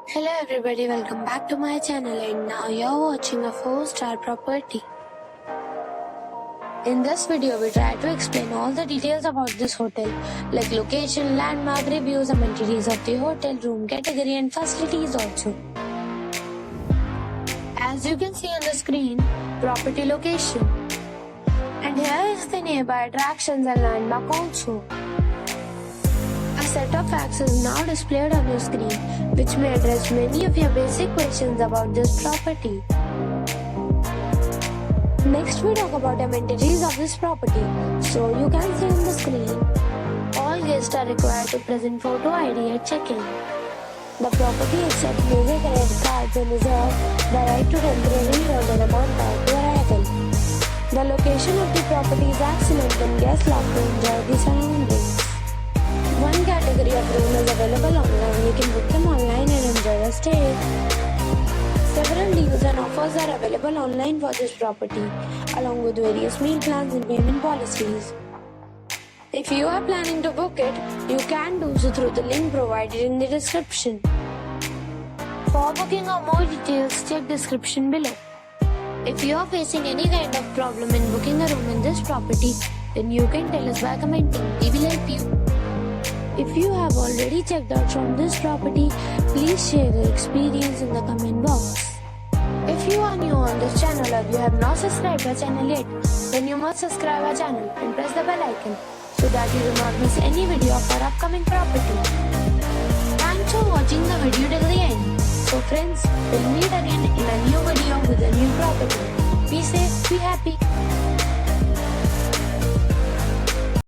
Hello everybody, welcome back to my channel and now you're watching a 4-star property. In this video, we try to explain all the details about this hotel like location, landmark, reviews, amenities of the hotel, room category and facilities also. As you can see on the screen, property location. And here is the nearby attractions and landmark also. A set of facts is now displayed on your screen, which may address many of your basic questions about this property. Next, we talk about amenities of this property. So you can see on the screen, all guests are required to present photo ID at check-in. The property accepts major credit cards and reserves the right to temporarily hold an amount prior to arrival. The location of the property is excellent and guests love to enjoy the surroundings. One category of room is available online. You can book them online and enjoy the stay. Several deals and offers are available online for this property, along with various meal plans and payment policies. If you are planning to book it, you can do so through the link provided in the description. For booking or more details, check description below. If you are facing any kind of problem in booking a room in this property, then you can tell us by commenting. We will help you. If you have already checked out from this property, please share your experience in the comment box. If you are new on this channel or you have not subscribed our channel yet, then you must subscribe our channel and press the bell icon so that you do not miss any video of our upcoming property. Thanks for watching the video till the end. So friends, we'll meet again in a new video with a new property. Be safe, be happy.